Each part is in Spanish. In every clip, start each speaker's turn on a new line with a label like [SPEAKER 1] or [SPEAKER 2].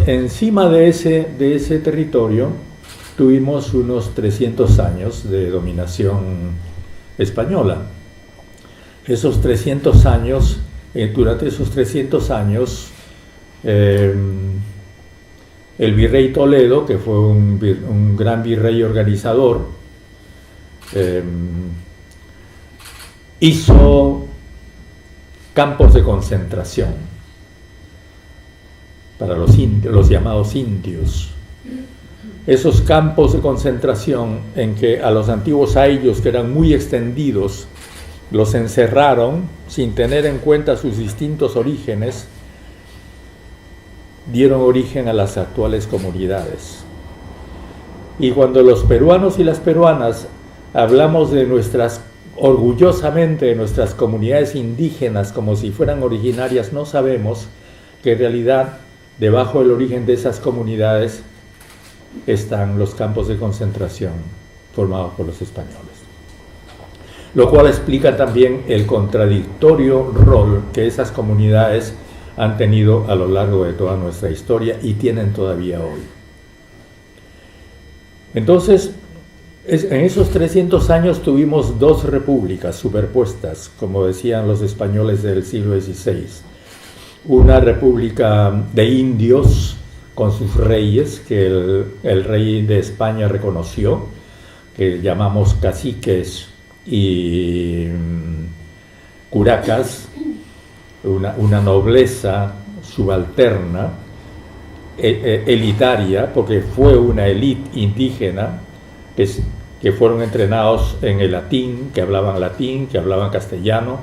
[SPEAKER 1] encima de ese territorio tuvimos unos 300 años de dominación española. Esos 300 años, durante esos 300 años, el virrey Toledo, que fue un gran virrey organizador, hizo campos de concentración para los llamados indios. Esos campos de concentración en que a los antiguos ayllus, que eran muy extendidos, los encerraron sin tener en cuenta sus distintos orígenes, dieron origen a las actuales comunidades. Y cuando los peruanos y las peruanas hablamos orgullosamente de nuestras comunidades indígenas como si fueran originarias, no sabemos que en realidad debajo del origen de esas comunidades están los campos de concentración formados por los españoles. Lo cual explica también el contradictorio rol que esas comunidades han tenido a lo largo de toda nuestra historia y tienen todavía hoy. Entonces, en esos 300 años tuvimos dos repúblicas superpuestas, como decían los españoles del siglo XVI. Una república de indios con sus reyes, que el rey de España reconoció, que llamamos caciques y curacas, una nobleza subalterna, elitaria, porque fue una élite indígena que fueron entrenados en el latín, que hablaban castellano,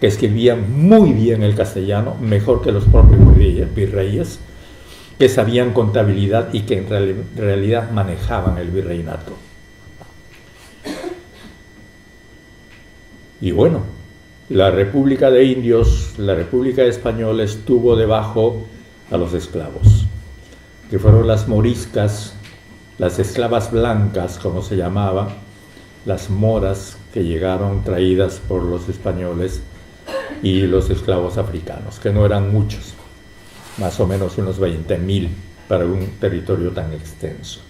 [SPEAKER 1] que escribían muy bien el castellano, mejor que los propios virreyes, que sabían contabilidad y que en realidad manejaban el virreinato. Y bueno, la República de Indios, la República de Españoles, tuvo debajo a los esclavos, que fueron las moriscas, las esclavas blancas, como se llamaba, las moras que llegaron traídas por los españoles, y los esclavos africanos, que no eran muchos, más o menos unos 20.000 para un territorio tan extenso.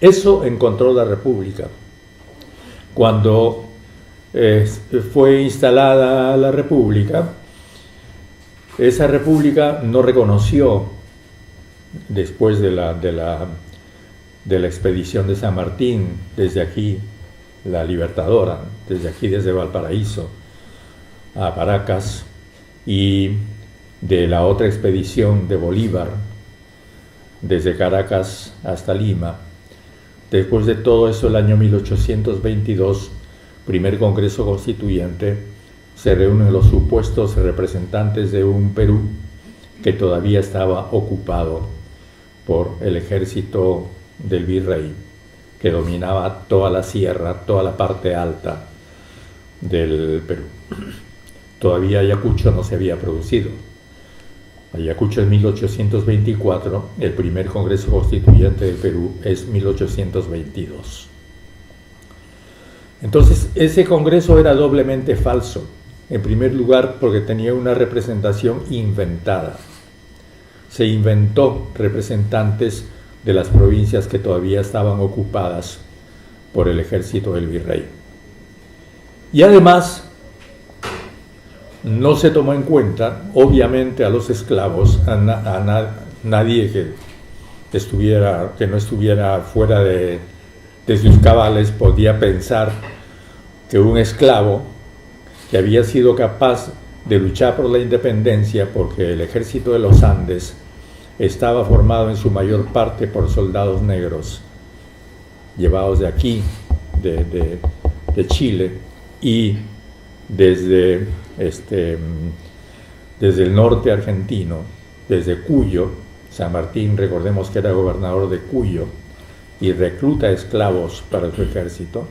[SPEAKER 1] Eso encontró la República. Cuando fue instalada la República, esa República no reconoció, después de la expedición de San Martín, desde aquí, la Libertadora, desde aquí, desde Valparaíso a Paracas, y de la otra expedición de Bolívar, desde Caracas hasta Lima. Después de todo eso, el año 1822, primer Congreso Constituyente, se reúnen los supuestos representantes de un Perú que todavía estaba ocupado por el ejército del virrey, que dominaba toda la sierra, toda la parte alta del Perú. Todavía Ayacucho no se había producido. Ayacucho es 1824, el primer Congreso Constituyente del Perú es 1822. Entonces, ese Congreso era doblemente falso. En primer lugar, porque tenía una representación inventada. Se inventó representantes de las provincias que todavía estaban ocupadas por el ejército del virrey. Y además, no se tomó en cuenta, obviamente, a los esclavos, nadie que no estuviera fuera de sus cabales podía pensar que un esclavo que había sido capaz de luchar por la independencia, porque el ejército de los Andes estaba formado en su mayor parte por soldados negros, llevados de aquí, de Chile, y desde el norte argentino, desde Cuyo. San Martín, recordemos que era gobernador de Cuyo, y recluta esclavos para su ejército.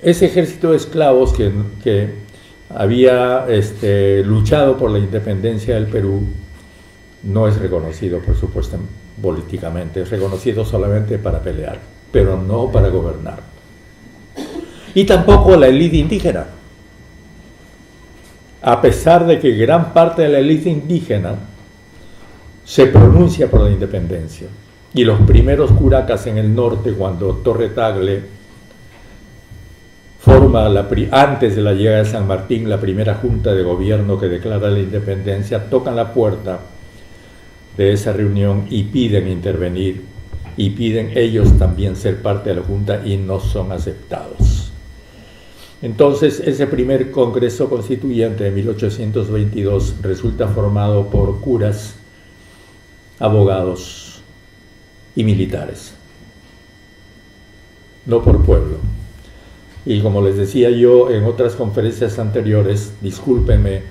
[SPEAKER 1] Ese ejército de esclavos que había luchado por la independencia del Perú no es reconocido, por supuesto, políticamente, es reconocido solamente para pelear, pero no para gobernar. Y tampoco la élite indígena. A pesar de que gran parte de la élite indígena se pronuncia por la independencia. Y los primeros curacas en el norte, cuando Torre Tagle forma, antes de la llegada de San Martín, la primera junta de gobierno que declara la independencia, tocan la puerta de esa reunión y piden intervenir, y piden ellos también ser parte de la junta, y no son aceptados. Entonces, ese primer Congreso Constituyente de 1822 resulta formado por curas, abogados y militares, no por pueblo. Y como les decía yo en otras conferencias anteriores, discúlpenme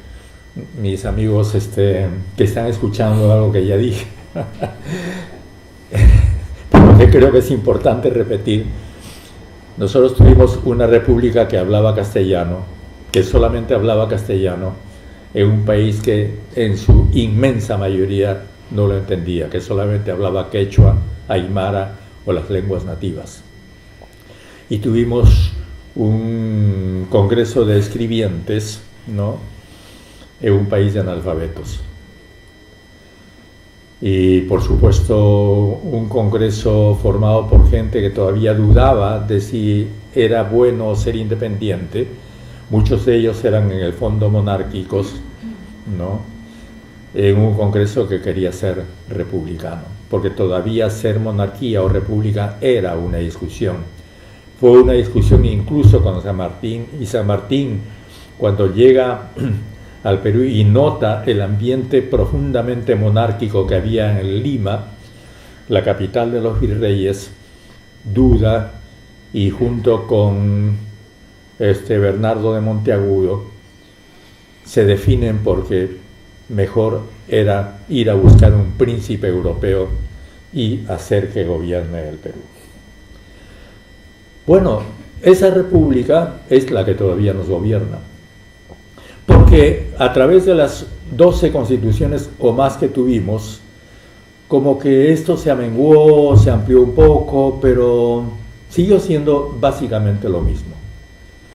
[SPEAKER 1] mis amigos que están escuchando algo que ya dije, pero que creo que es importante repetir. Nosotros tuvimos una república que hablaba castellano, que solamente hablaba castellano, en un país que en su inmensa mayoría no lo entendía, que solamente hablaba quechua, aymara o las lenguas nativas. Y tuvimos un congreso de escribientes, ¿no?, en un país de analfabetos. Y por supuesto un congreso formado por gente que todavía dudaba de si era bueno ser independiente. Muchos de ellos eran en el fondo monárquicos, ¿no?, en un congreso que quería ser republicano, porque todavía ser monarquía o república era una discusión. Fue una discusión incluso con San Martín, y San Martín, cuando llega al Perú y nota el ambiente profundamente monárquico que había en Lima, la capital de los virreyes, duda, y junto con Bernardo de Monteagudo se definen porque mejor era ir a buscar un príncipe europeo y hacer que gobierne el Perú. Bueno, esa república es la que todavía nos gobierna, porque a través de las 12 constituciones o más que tuvimos, como que esto se amenguó, se amplió un poco, pero siguió siendo básicamente lo mismo.